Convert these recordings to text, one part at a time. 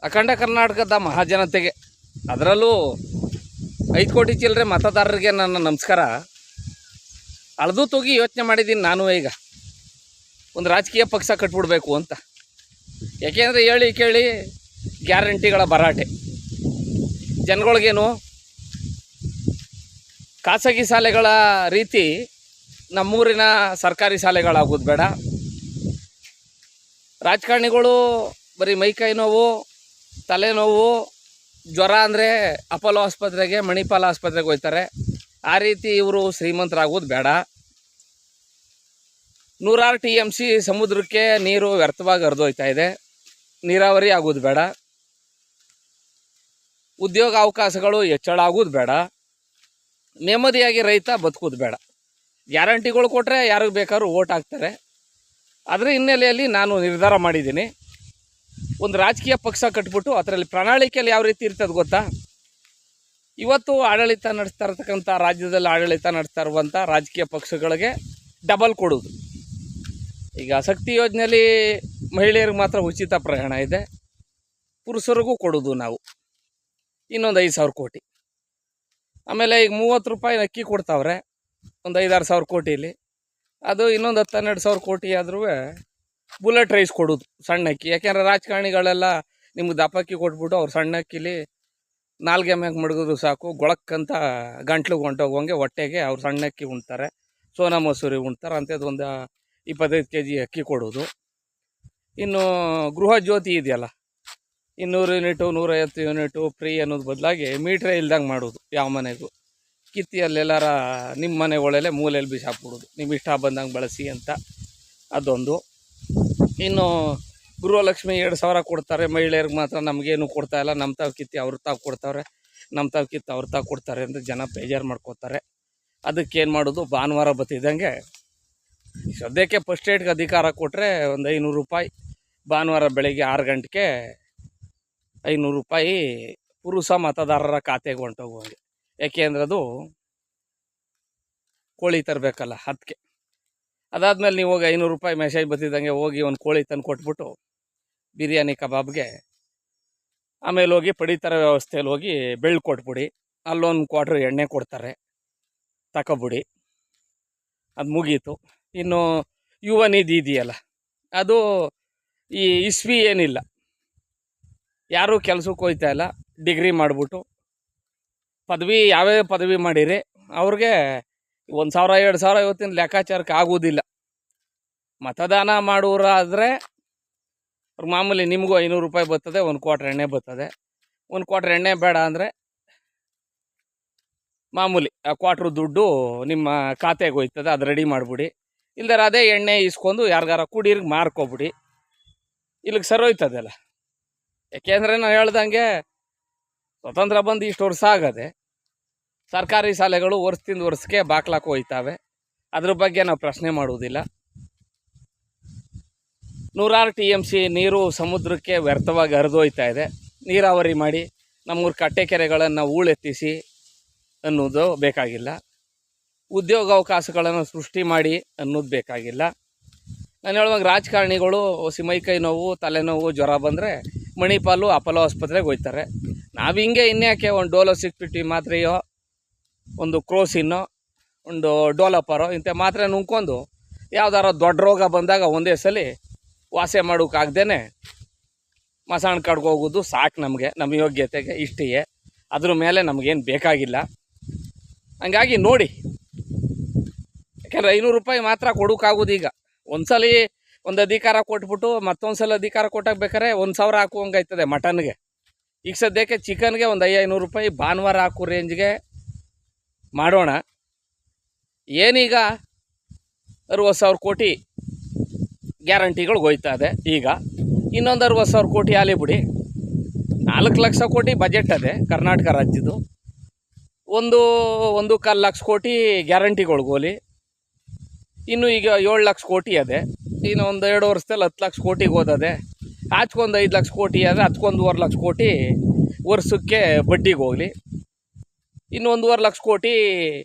ಅಖಂಡ ಕರ್ನಾಟಕದ ಮಹಾಜನತೆಗೆ, ಅದರಲ್ಲೂ 5 ಕೋಟಿ ಚಿಲ್ಲರೆ ಮತದಾರರಿಗೆ ನನ್ನ ನಮಸ್ಕಾರ. ಅಳದು ತೂಗಿ ಯೋಚನೆ ಮಾಡಿದ್ದೀನಿ ನಾನು ಈಗ ಒಂದು ರಾಜಕೀಯ ಪಕ್ಷ ಕಟ್ಬಿಡ್ಬೇಕು ಅಂತ. ಯಾಕೆಂದರೆ ಹೇಳಿ ಕೇಳಿ ಗ್ಯಾರಂಟಿಗಳ ಭರಾಟೆ. ಜನಗಳಿಗೇನು ಖಾಸಗಿ ಶಾಲೆಗಳ ರೀತಿ ನಮ್ಮೂರಿನ ಸರ್ಕಾರಿ ಶಾಲೆಗಳಾಗೋದು ಬೇಡ. ರಾಜಕಾರಣಿಗಳು ಬರೀ ಮೈಕೈ ನೋವು, ತಲೆನೋವು, ಜ್ವರ ಅಂದರೆ ಅಪೋಲೋ ಆಸ್ಪತ್ರೆಗೆ, ಮಣಿಪಾಲ ಆಸ್ಪತ್ರೆಗೆ ಹೋಗ್ತಾರೆ. ಆ ರೀತಿ ಇವರು ಶ್ರೀಮಂತರಾಗೋದು ಬೇಡ. 100 TMC ಸಮುದ್ರಕ್ಕೆ ನೀರು ವ್ಯರ್ಥವಾಗಿ ಹರಿದೋಯ್ತಾ ಇದೆ. ನೀರಾವರಿ ಆಗೋದು ಬೇಡ. ಉದ್ಯೋಗ ಅವಕಾಶಗಳು ಹೆಚ್ಚಳ ಆಗೋದು ಬೇಡ. ನೆಮ್ಮದಿಯಾಗಿ ರೈತ ಬದುಕೋದು ಬೇಡ. ಗ್ಯಾರಂಟಿಗಳು ಕೊಟ್ಟರೆ ಯಾರಿಗೆ ಬೇಕಾದ್ರೂ ಓಟ್ ಹಾಕ್ತಾರೆ. ಅದರ ಹಿನ್ನೆಲೆಯಲ್ಲಿ ನಾನು ನಿರ್ಧಾರ ಮಾಡಿದ್ದೀನಿ, ಒಂದು ರಾಜಕೀಯ ಪಕ್ಷ ಕಟ್ಬಿಟ್ಟು ಅದರಲ್ಲಿ ಪ್ರಣಾಳಿಕೆಯಲ್ಲಿ ಯಾವ ರೀತಿ ಇರ್ತದೆ ಗೊತ್ತಾ? ಇವತ್ತು ಆಡಳಿತ ನಡೆಸ್ತಾ ಇರ್ತಕ್ಕಂಥ, ರಾಜ್ಯದಲ್ಲಿ ಆಡಳಿತ ನಡೆಸ್ತಾ ಇರುವಂಥ ರಾಜಕೀಯ ಪಕ್ಷಗಳಿಗೆ ಡಬಲ್ ಕೊಡೋದು. ಈಗ ಶಕ್ತಿ ಯೋಜನೆಯಲ್ಲಿ ಮಹಿಳೆಯರಿಗೆ ಮಾತ್ರ ಉಚಿತ ಪ್ರಯಾಣ ಇದೆ, ಪುರುಷರಿಗೂ ಕೊಡೋದು ನಾವು ಇನ್ನೊಂದು 5,000 ಕೋಟಿ. ಆಮೇಲೆ ಈಗ 30 ರೂಪಾಯಿ ಅಕ್ಕಿ ಕೊಡ್ತಾವ್ರೆ ಒಂದು 5-6 ಸಾವಿರ ಕೋಟಿಲಿ. ಅದು ಇನ್ನೊಂದು 10-12 ಕೋಟಿ ಆದ್ರೂ ಬುಲೆಟ್ ರೈಸ್ ಕೊಡೋದು, ಸಣ್ಣ ಅಕ್ಕಿ. ಯಾಕೆಂದರೆ ರಾಜಕಾರಣಿಗಳೆಲ್ಲ ನಿಮ್ಗೆ ದಪ್ಪಕ್ಕಿ ಕೊಟ್ಬಿಟ್ಟು ಅವ್ರು ಸಣ್ಣ ಅಕ್ಕಿಲಿ ನಾಲ್ಗೆ ಮ್ಯಾಗ ಮಡಗಿದ್ರು ಸಾಕು, ಗೊಳಕ್ಕಂತ ಗಂಟ್ಲು ಹೊಂಟೋಗೋಂಗೆ ಹೊಟ್ಟೆಗೆ ಅವ್ರು ಸಣ್ಣ ಅಕ್ಕಿ ಉಣ್ತಾರೆ, ಸೋನಾ ಮಸೂರಿ ಉಣ್ತಾರೆ. ಅಂಥದ್ದು ಒಂದು 25 kg ಅಕ್ಕಿ ಕೊಡೋದು. ಇನ್ನು ಗೃಹ ಜ್ಯೋತಿ ಇದೆಯಲ್ಲ, 200 ಯೂನಿಟು 150 ಯೂನಿಟು ಫ್ರೀ ಅನ್ನೋದು ಬದಲಾಗಿ ಮೀಟ್ರೇ ಇಲ್ದಂಗೆ ಮಾಡೋದು. ಯಾವ ಮನೆಗೂ ಕಿತ್ತಿಯಲ್ಲೆಲ್ಲಾರ ನಿಮ್ಮ ಮನೆಗಳಲ್ಲೇ ಮೂಲೆಯಲ್ಲಿ ಬಿಸಾಕ್ಬಿಡೋದು, ನಿಮ್ಮ ಇಷ್ಟ ಬಂದಂಗೆ ಬಳಸಿ ಅಂತ. ಅದೊಂದು. ಇನ್ನು ಗೃಹಲಕ್ಷ್ಮಿ 2,000 ಕೊಡ್ತಾರೆ ಮಹಿಳೆಯರಿಗೆ ಮಾತ್ರ, ನಮಗೇನು ಕೊಡ್ತಾಯಿಲ್ಲ. ನಮ್ಮ ತಾವು ಕಿತ್ತಿ ಅವ್ರ ತಾವು ಕೊಡ್ತಾವ್ರೆ, ನಮ್ಮ ತಾವು ಕಿತ್ತು ಅವ್ರ ತಾವು ಕೊಡ್ತಾರೆ ಅಂತ ಜನ ಬೇಜಾರು ಮಾಡ್ಕೋತಾರೆ. ಅದಕ್ಕೇನು ಮಾಡೋದು, ಭಾನುವಾರ ಬತ್ತಿದ್ದಂಗೆ ಸದ್ಯಕ್ಕೆ ಫಸ್ಟ್ ಏಡ್ಗೆ ಅಧಿಕಾರ ಕೊಟ್ಟರೆ ಒಂದು 500 ರೂಪಾಯಿ ಭಾನುವಾರ ಬೆಳಗ್ಗೆ 6 ಗಂಟೆಗೆ 500 ರೂಪಾಯಿ ಪುರುಷ ಮತದಾರರ ಖಾತೆಗೆ ಹೊಂಟೋಗುವಂಗೆ. ಯಾಕೆಂದ್ರೆ ಅದು ಕೋಳಿ ತರಬೇಕಲ್ಲ, ಅದಕ್ಕೆ. ಅದಾದಮೇಲೆ ನೀವು ಹೋಗಿ 500 ರೂಪಾಯಿ ಮೆಸೇಜ್ ಬತ್ತಿದ್ದಂಗೆ ಹೋಗಿ ಒಂದು ಕೋಳಿ ತಂದು ಕೊಟ್ಬಿಟ್ಟು ಬಿರಿಯಾನಿ ಕಬಾಬ್ಗೆ, ಆಮೇಲೆ ಹೋಗಿ ಪಡಿತರ ವ್ಯವಸ್ಥೆಯಲ್ಲಿ ಹೋಗಿ ಬೆಳ್ಳು ಕೊಟ್ಬಿಡಿ, ಅಲ್ಲೊಂದು ಕ್ವಾಟ್ರ್ ಎಣ್ಣೆ ಕೊಡ್ತಾರೆ, ತಗೊಬಿಡಿ, ಅದು ಮುಗೀತು. ಇನ್ನು ಯುವ ನಿಧಿ ಇದೆಯಲ್ಲ, ಅದು ಈ ಇಸ್ವಿ ಏನಿಲ್ಲ, ಯಾರೂ ಕೆಲಸಕ್ಕೆ ಹೋಗ್ತಾ ಇಲ್ಲ. ಡಿಗ್ರಿ ಮಾಡಿಬಿಟ್ಟು ಪದವಿ, ಯಾವ್ಯಾವ ಪದವಿ ಮಾಡಿರಿ ಅವ್ರಿಗೆ 1,000 2,000 ಇವತ್ತಿನ ಲೆಕ್ಕಾಚಾರಕ್ಕೆ ಆಗೋದಿಲ್ಲ. ಮತದಾನ ಮಾಡೋರಾದರೆ ಅವ್ರು ಮಾಮೂಲಿ ನಿಮಗೂ 500 ರೂಪಾಯಿ ಬರ್ತದೆ, 1 ಕ್ವಾಟ್ರ್ ಎಣ್ಣೆ ಬರ್ತದೆ. 1 ಕ್ವಾಟ್ರ್ ಎಣ್ಣೆ ಬೇಡ ಅಂದರೆ ಮಾಮೂಲಿ ಆ ಕ್ವಾಟ್ರ್ ದುಡ್ಡು ನಿಮ್ಮ ಖಾತೆಗೆ ಹೋಯ್ತದೆ, ಅದು ರೆಡಿ ಮಾಡಿಬಿಡಿ. ಇಲ್ದಾರೆ ಅದೇ ಎಣ್ಣೆ ಇಸ್ಕೊಂಡು ಯಾರಿಗಾರ ಕುಡೀರಿಗೆ ಮಾರ್ಕೊಬಿಡಿ, ಇಲ್ಲಿಗೆ ಸರೋಯ್ತದಲ್ಲ. ಯಾಕೆಂದರೆ ನಾನು ಹೇಳ್ದಂಗೆ ಸ್ವತಂತ್ರ ಬಂದು ಇಷ್ಟು ವರ್ಷ ಆಗದೆ, ಸರ್ಕಾರಿ ಶಾಲೆಗಳು ವರ್ಷದಿಂದ ವರ್ಷಕ್ಕೆ ಬಾಕ್ಲಾಕ್ ಹೋಯ್ತವೆ. ಅದ್ರ ಬಗ್ಗೆ ನಾವು ಪ್ರಶ್ನೆ ಮಾಡುವುದಿಲ್ಲ. 100 TMC ನೀರು ಸಮುದ್ರಕ್ಕೆ ವ್ಯರ್ಥವಾಗಿ ಹರಿದೋಯ್ತಾ ಇದೆ. ನೀರಾವರಿ ಮಾಡಿ ನಮ್ಮೂರು ಕಟ್ಟೆ ಕೆರೆಗಳನ್ನು ಹೂಳೆತ್ತಿಸಿ ಅನ್ನೋದು ಬೇಕಾಗಿಲ್ಲ. ಉದ್ಯೋಗ ಅವಕಾಶಗಳನ್ನು ಸೃಷ್ಟಿ ಮಾಡಿ ಅನ್ನೋದು ಬೇಕಾಗಿಲ್ಲ. ನಾನು ಹೇಳುವಾಗ ರಾಜಕಾರಣಿಗಳು ಮೈಕೈ ನೋವು, ತಲೆನೋವು, ಜ್ವರ ಬಂದರೆ ಮಣಿಪಾಲು, ಅಪೋಲೋ ಆಸ್ಪತ್ರೆಗೆ ಹೋಗ್ತಾರೆ. ನಾವು ಹಿಂಗೆ ಇನ್ಯಾಕೆ ಒಂದು ಡೋಲೋ 650 ಮಾತ್ರೆಯೋ, ಒಂದು ಕ್ರೋಸಿನ್ನೋ, ಒಂದು ಡೋಲಪರೋ ಇಂಥ ಮಾತ್ರೆ ನುಂಗ್ಕೊಂಡು ಯಾವ್ದಾರ ದೊಡ್ಡ ರೋಗ ಬಂದಾಗ ಒಂದೇ ಸಲ ವಾಸೆ ಮಾಡೋಕ್ಕಾಗ್ದೇ ಮಸಾಣ ಕಡ್ಗೆ ಹೋಗೋದು ಸಾಕು ನಮಗೆ, ನಮ್ಮ ಯೋಗ್ಯತೆಗೆ ಇಷ್ಟೇ. ಅದ್ರ ಮೇಲೆ ನಮಗೇನು ಬೇಕಾಗಿಲ್ಲ. ಹಂಗಾಗಿ ನೋಡಿ, ಯಾಕೆಂದರೆ 500 ರೂಪಾಯಿ ಮಾತ್ರ ಕೊಡೋಕ್ಕಾಗೋದು. ಈಗ ಒಂದ್ಸಲ ಒಂದು ಅಧಿಕಾರ ಕೊಟ್ಬಿಟ್ಟು ಮತ್ತೊಂದು ಸಲ ಅಧಿಕಾರ ಕೊಟ್ಟಾಗ ಬೇಕಾರೆ 1,000 ಹಾಕುವಂಗಾಯ್ತದೆ ಮಟನ್ಗೆ. ಈಗ ಸದ್ಯಕ್ಕೆ ಚಿಕನ್ಗೆ ಒಂದು 500 ರೂಪಾಯಿ ಭಾನುವಾರ ಹಾಕೋ ರೇಂಜ್ಗೆ ಮಾಡೋಣ. ಏನೀಗ 60,000 ಕೋಟಿ ಗ್ಯಾರಂಟಿಗಳು ಹೋಯ್ತಾ ಇದೆ. ಈಗ ಇನ್ನೊಂದು 60,000 ಕೋಟಿ ಆಲಿ ಬಿಡಿ, 4 ಲಕ್ಷ ಕೋಟಿ ಬಜೆಟ್ ಅದೇ ಕರ್ನಾಟಕ ರಾಜ್ಯದ್ದು. 1.25 ಲಕ್ಷ ಕೋಟಿ ಗ್ಯಾರಂಟಿಗಳ್ಗೋಲಿ. ಇನ್ನು ಈಗ 7 ಲಕ್ಷ ಕೋಟಿ ಅದೇ. ಇನ್ನು ಒಂದು 2 ವರ್ಷದಲ್ಲಿ 10 ಲಕ್ಷ ಕೋಟಿಗೆ ಹೋದದೆ. ಆಚ್ಕೊಂದು 5 ಲಕ್ಷ ಕೋಟಿ ಆದರೆ ಅದಕ್ಕೊಂದು 1.25 ಲಕ್ಷ ಕೋಟಿ ವರ್ಷಕ್ಕೆ ಬಡ್ಡಿಗೆ ಹೋಗಲಿ. ಇನ್ನು 1.25 ಲಕ್ಷ ಕೋಟಿ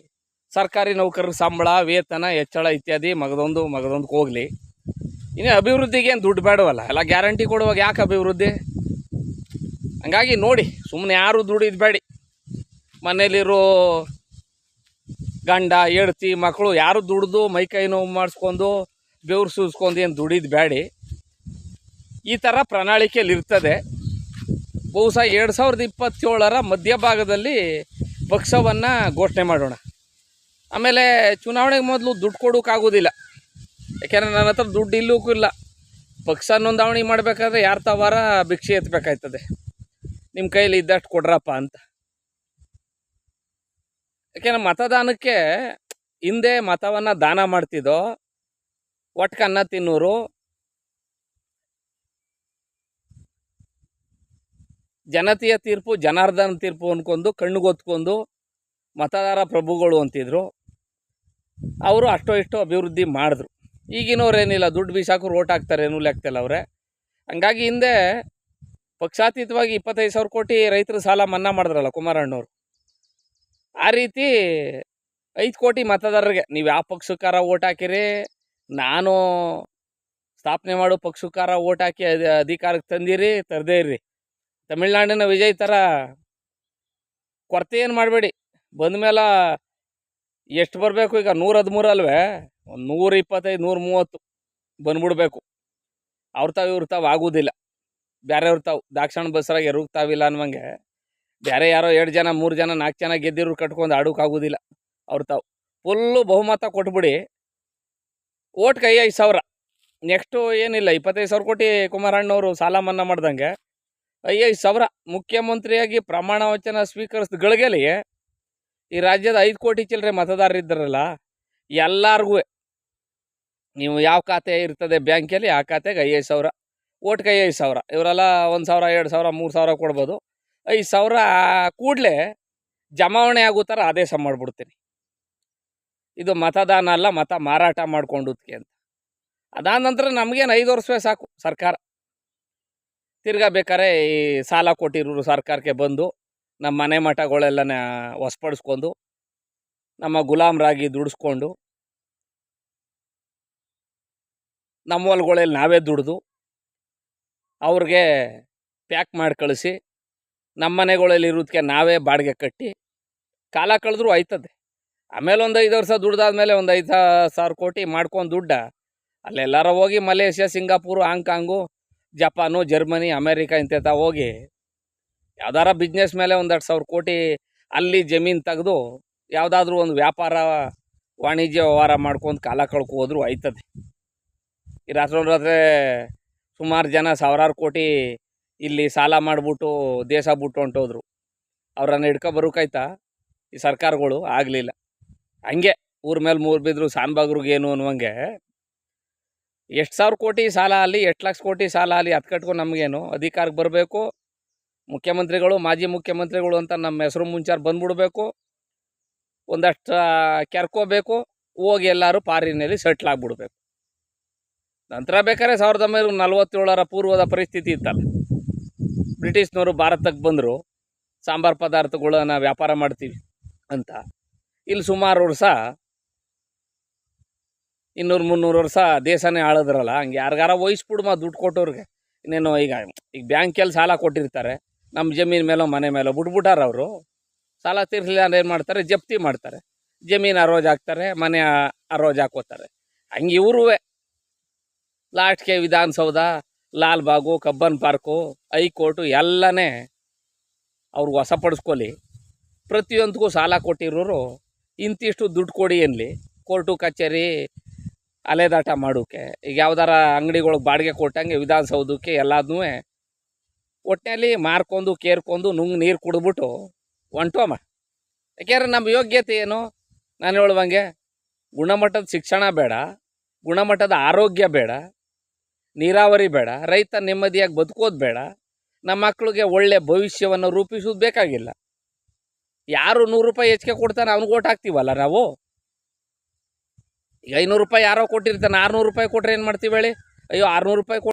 ಸರ್ಕಾರಿ ನೌಕರರ ಸಂಬಳ, ವೇತನ ಹೆಚ್ಚಳ ಇತ್ಯಾದಿ ಮಗದೊಂದಕ್ಕೆ ಹೋಗಲಿ. ಇನ್ನು ಅಭಿವೃದ್ಧಿಗೆ ಏನು ದುಡ್ಡು ಬೇಡವಲ್ಲ, ಎಲ್ಲ ಗ್ಯಾರಂಟಿ ಕೊಡುವಾಗ ಯಾಕೆ ಅಭಿವೃದ್ಧಿ? ಹಂಗಾಗಿ ನೋಡಿ, ಸುಮ್ಮನೆ ಯಾರು ದುಡಿದು ಬೇಡಿ. ಮನೇಲಿರೋ ಗಂಡ ಹೆಂಡ್ತಿ ಮಕ್ಕಳು ಯಾರು ದುಡ್ದು ಮೈಕೈ ನೋವು ಮಾಡಿಸ್ಕೊಂಡು ಬೆವ್ರು ಸೂಸ್ಕೊಂಡು ಏನು ದುಡಿದು ಬೇಡಿ. ಈ ಥರ ಪ್ರಣಾಳಿಕೆಯಲ್ಲಿ ಇರ್ತದೆ. ಬಹುಶಃ 2027 ಮಧ್ಯಭಾಗದಲ್ಲಿ ಪಕ್ಷವನ್ನು ಘೋಷಣೆ ಮಾಡೋಣ. ಆಮೇಲೆ ಚುನಾವಣೆಗೆ ಮೊದಲು ದುಡ್ಡು ಕೊಡೋಕ್ಕಾಗೋದಿಲ್ಲ, ಯಾಕೆಂದರೆ ನನ್ನ ಹತ್ರ ದುಡ್ಡು ಇಲ್ಲೂಕ್ಕೂ ಇಲ್ಲ. ಪಕ್ಷ ನೋಂದಾವಣಿ ಮಾಡಬೇಕಾದ್ರೆ ಯಾರ ತವಾರ ಭಿಕ್ಷೆ ಎತ್ತಬೇಕಾಯ್ತದೆ. ನಿಮ್ಮ ಕೈಲಿ ಇದ್ದಷ್ಟು ಕೊಡ್ರಪ್ಪ ಅಂತ. ಯಾಕೆಂದರೆ ಮತದಾನಕ್ಕೆ ಹಿಂದೆ ಮತವನ್ನು ದಾನ ಮಾಡ್ತಿದ್ದೋ, ಒಟ್ಕನ್ನ ತಿನ್ನೋರು, ಜನತೆಯ ತೀರ್ಪು ಜನಾರ್ದನ ತೀರ್ಪು ಅಂದ್ಕೊಂಡು ಕಣ್ಣಿಗೊತ್ಕೊಂಡು ಮತದಾರ ಪ್ರಭುಗಳು ಅಂತಿದ್ರು. ಅವರು ಅಷ್ಟೋ ಇಷ್ಟೋ ಅಭಿವೃದ್ಧಿ ಮಾಡಿದ್ರು. ಈಗಿನವ್ರೇನಿಲ್ಲ, ದುಡ್ಡು ಬೀಸಾಕು ಓಟ್ ಹಾಕ್ತಾರೆ, ಏನೂ ಲೆಕ್ಕತಿಲ್ಲ ಅವರೇ. ಹಂಗಾಗಿ ಹಿಂದೆ ಪಕ್ಷಾತೀತವಾಗಿ 25,000 ಕೋಟಿ ರೈತರ ಸಾಲ ಮನ್ನಾ ಮಾಡಿದ್ರಲ್ಲ ಕುಮಾರಣ್ಣವರು, ಆ ರೀತಿ 5 ಕೋಟಿ ಮತದಾರರಿಗೆ ನೀವು ಯಾವ ಪಕ್ಷಕ್ಕಾರ ಓಟ್ ಹಾಕಿರಿ, ನಾನು ಸ್ಥಾಪನೆ ಮಾಡೋ ಪಕ್ಷಕ್ಕಾರ ಓಟ್ ಹಾಕಿ ಅಧಿಕಾರಕ್ಕೆ ತಂದಿರಿ ತರದೇ ಇರ್ರಿ. ತಮಿಳ್ನಾಡಿನ ವಿಜಯ್ ಥರ ಕೊರತೆ ಏನು ಮಾಡಬೇಡಿ. ಬಂದ ಮೇಲೆ ಎಷ್ಟು ಬರಬೇಕು, ಈಗ 113 ಅಲ್ವೇ, ಒಂದು 125 130 ಬಂದ್ಬಿಡ್ಬೇಕು. ಅವ್ರ ತಾವು ಆಗೋದಿಲ್ಲ, ಬೇರೆಯವ್ರ ತಾವು ದಾಕ್ಷಣ ಬಸ್ರಾಗ ಎರುಗ್ತಾವಿಲ್ಲ ಅನ್ನುವಂಗೆ ಬೇರೆ ಯಾರೋ 2 ಜನ 3 ಜನ 4 ಜನ ಗೆದ್ದಿರು ಕಟ್ಕೊಂಡು ಆಡೋಕ್ಕಾಗೋದಿಲ್ಲ. ಅವ್ರ ತಾವು ಫುಲ್ಲು ಬಹುಮತ ಕೊಟ್ಬಿಡಿ, ಓಟ್ಗೆ 5,000. ನೆಕ್ಸ್ಟು ಏನಿಲ್ಲ, 25,000 ಕೋಟಿ ಕುಮಾರಣ್ಣವರು ಸಾಲ ಮನ್ನಾ ಮಾಡ್ದಂಗೆ 5,000 ಮುಖ್ಯಮಂತ್ರಿಯಾಗಿ ಪ್ರಮಾಣ ವಚನ ಸ್ವೀಕರಿಸಿದ ಗಳಿಗೆಲಿ ಈ ರಾಜ್ಯದ 5 ಕೋಟಿ ಚಿಲ್ಲರೆ ಮತದಾರರಿದ್ದಾರಲ್ಲ ಎಲ್ಲರಿಗೂ ನೀವು ಯಾವ ಖಾತೆ ಇರ್ತದೆ ಬ್ಯಾಂಕಲ್ಲಿ ಆ ಖಾತೆಗೆ 5,000, ಓಟ್ಗೆ 5,000. ಇವರೆಲ್ಲ 1,000 2,000 3,000 ಕೊಡ್ಬೋದು. 5,000 ಕೂಡಲೇ ಜಮಾವಣೆ ಆಗೋ ಥರ ಆದೇಶ ಮಾಡಿಬಿಡ್ತೀನಿ. ಇದು ಮತದಾನ ಅಲ್ಲ, ಮತ ಮಾರಾಟ ಮಾಡ್ಕೊಂಡುದಕ್ಕೆ ಅಂತ. ಅದಾದ ನಂತರ ನಮಗೇನು 5 ವರ್ಷವೇ ಸಾಕು ಸರ್ಕಾರ. ತಿರ್ಗಾ ಬೇಕಾರೆ ಈ ಸಾಲ ಕೊಟ್ಟಿರೋರು ಸರ್ಕಾರಕ್ಕೆ ಬಂದು ನಮ್ಮ ಮನೆ ಮಠಗಳೆಲ್ಲನ ವಶಪಡಿಸ್ಕೊಂಡು ನಮ್ಮ ಗುಲಾಮರಾಗಿ ದುಡಿಸ್ಕೊಂಡು ನಮ್ಮ ಹೊಲ್ಗಳಲ್ಲಿ ನಾವೇ ದುಡಿದು ಅವ್ರಿಗೆ ಪ್ಯಾಕ್ ಮಾಡಿ ಕಳಿಸಿ ನಮ್ಮ ಮನೆಗಳಲ್ಲಿ ಇರೋದಕ್ಕೆ ನಾವೇ ಬಾಡಿಗೆ ಕಟ್ಟಿ ಕಾಲ ಕಳೆದ್ರೂ ಆಯ್ತದೆ. ಆಮೇಲೆ ಒಂದು 5 ವರ್ಷ ದುಡ್ದಾದ್ಮೇಲೆ ಒಂದು 5,000 ಕೋಟಿ ಮಾಡ್ಕೊಂಡು ದುಡ್ಡ ಅಲ್ಲೆಲ್ಲಾರ ಹೋಗಿ ಮಲೇಷ್ಯಾ, ಸಿಂಗಾಪುರು, ಹಾಂಗ್ಕಾಂಗು, ಜಪಾನು, ಜರ್ಮನಿ, ಅಮೇರಿಕಾ ಇಂಥ ಹೋಗಿ ಯಾವ್ದಾರ ಬಿಸ್ನೆಸ್ ಮೇಲೆ 1,00,000 ಕೋಟಿ ಅಲ್ಲಿ ಜಮೀನು ತೆಗೆದು ಯಾವುದಾದ್ರೂ ಒಂದು ವ್ಯಾಪಾರ ವಾಣಿಜ್ಯ ವ್ಯವಹಾರ ಮಾಡ್ಕೊಂಡು ಕಾಲ ಕಳ್ಕೋದ್ರೂ ಆಯ್ತದೆ. ಈ ರಾತ್ರಿ ಸುಮಾರು ಜನ ಸಾವಿರಾರು ಕೋಟಿ ಇಲ್ಲಿ ಸಾಲ ಮಾಡಿಬಿಟ್ಟು ದೇಶ ಬಿಟ್ಟು ಹೊಂಟೋದ್ರು. ಅವ್ರನ್ನ ಹಿಡ್ಕೊಬರೋಕಾಯ್ತಾ ಈ ಸರ್ಕಾರಗಳು? ಆಗಲಿಲ್ಲ. ಹಂಗೆ ಊರ ಮೇಲೆ 3 ಬಿದ್ದರು ಸಾನ್ಬಾಗ್ರಿಗೇನು ಅನ್ನುವಂಗೆ ಎಷ್ಟು ಸಾವಿರ ಕೋಟಿ ಸಾಲ ಅಲ್ಲಿ, 8 ಲಕ್ಷ ಕೋಟಿ ಸಾಲ ಅಲ್ಲಿ, ಅದು ಕಟ್ಕೊಂಡು ನಮಗೇನು ಅಧಿಕಾರಕ್ಕೆ ಬರಬೇಕು, ಮುಖ್ಯಮಂತ್ರಿಗಳು ಮಾಜಿ ಮುಖ್ಯಮಂತ್ರಿಗಳು ಅಂತ ನಮ್ಮ ಹೆಸರು ಮುಂಚಾರ ಬಂದ್ಬಿಡ್ಬೇಕು, ಒಂದಷ್ಟು ಕೆರ್ಕೋಬೇಕು, ಹೋಗಿ ಎಲ್ಲರೂ ಫಾರಿನಲ್ಲಿ ಸೆಟ್ಲ್ ಆಗಿಬಿಡ್ಬೇಕು. ನಂತರ ಬೇಕಾದ್ರೆ 1947 ಪೂರ್ವದ ಪರಿಸ್ಥಿತಿ ಇತ್ತಲ್ಲ, ಬ್ರಿಟಿಷ್ನವರು ಭಾರತಕ್ಕೆ ಬಂದರು, ಸಾಂಬಾರು ಪದಾರ್ಥಗಳನ್ನ ವ್ಯಾಪಾರ ಮಾಡ್ತೀವಿ ಅಂತ. ಇಲ್ಲಿ ಸುಮಾರು ವರ್ಷ 200-300 ವರ್ಷ ದೇಶನೇ ಆಳಿದ್ರಲ್ಲ, ಹಂಗೆ ಯಾರಿಗಾರ ವಹಿಸ್ಬಿಡ್ಮ ದುಡ್ಡು ಕೊಟ್ಟವ್ರಿಗೆ. ಇನ್ನೇನು ಈಗ ಬ್ಯಾಂಕಲ್ಲಿ ಸಾಲ ಕೊಟ್ಟಿರ್ತಾರೆ, ನಮ್ಮ ಜಮೀನು ಮೇಲೋ ಮನೆ ಮೇಲೋ ಬಿಟ್ಬಿಟ್ಟಾರ ಅವರು. ಸಾಲ ತೀರಿಸಲಿಲ್ಲ ಅಂದ್ರೆ ಏನು ಮಾಡ್ತಾರೆ? ಜಪ್ತಿ ಮಾಡ್ತಾರೆ, ಜಮೀನು ಅರೋಜ್ ಹಾಕ್ತಾರೆ, ಮನೆ ಅರೋಜ್ ಹಾಕೋತಾರೆ. ಹಂಗೆ ಇವ್ರೂ ಲಾಸ್ಟ್ಗೆ Vidhana Soudha, Lalbagh, Cubbon park, high court ಎಲ್ಲನೇ ಅವ್ರಿಗೆ ವಶಪಡಿಸ್ಕೊಳ್ಳಿ. ಪ್ರತಿಯೊಂದಕ್ಕೂ ಸಾಲ ಕೊಟ್ಟಿರೋರು ಇಂತಿಷ್ಟು ದುಡ್ಡು ಕೊಡಿ ಎನ್ನಲಿ, ಕೋರ್ಟು ಕಚೇರಿ ಅಲೆದಾಟ ಮಾಡೋಕ್ಕೆ. ಈಗ ಯಾವ್ದಾರ ಅಂಗಡಿಗಳಿಗೆ ಬಾಡಿಗೆ ಕೊಟ್ಟಂಗೆ ವಿಧಾನಸೌಧಕ್ಕೆ ಎಲ್ಲದನ್ನೂ ಒಟ್ಟಿನಲ್ಲಿ ಮಾರ್ಕೊಂಡು ಕೇರ್ಕೊಂಡು ನೀರು ಕುಡಿದ್ಬಿಟ್ಟು ಹೊಂಟೋಮ. ಯಾಕೆಂದ್ರೆ ನಮ್ಮ ಯೋಗ್ಯತೆ ಏನು? ನಾನು ಹೇಳುವಂಗೆ ಗುಣಮಟ್ಟದ ಶಿಕ್ಷಣ ಬೇಡ, ಗುಣಮಟ್ಟದ ಆರೋಗ್ಯ ಬೇಡ, ನೀರಾವರಿ ಬೇಡ, ರೈತ ನೆಮ್ಮದಿಯಾಗಿ ಬದುಕೋದು ಬೇಡ, ನಮ್ಮ ಮಕ್ಕಳಿಗೆ ಒಳ್ಳೆ ಭವಿಷ್ಯವನ್ನು ರೂಪಿಸೋದು ಬೇಕಾಗಿಲ್ಲ. ಯಾರು 100 ರೂಪಾಯಿ ಹೆಚ್ಚಿಗೆ ಕೊಡ್ತಾನೆ ಅವ್ನಿಗೆ ಓಟ್ ಹಾಕ್ತೀವಲ್ಲ ನಾವು. ಈಗ 500 ರೂಪಾಯಿ ಯಾರೋ ಕೊಟ್ಟಿರ್ತಾನೆ, 600 ರೂಪಾಯಿ ಕೊಟ್ಟರೆ ಏನು ಮಾಡ್ತೀವಿ ಹೇಳಿ? ಅಯ್ಯೋ 600 ರೂಪಾಯಿ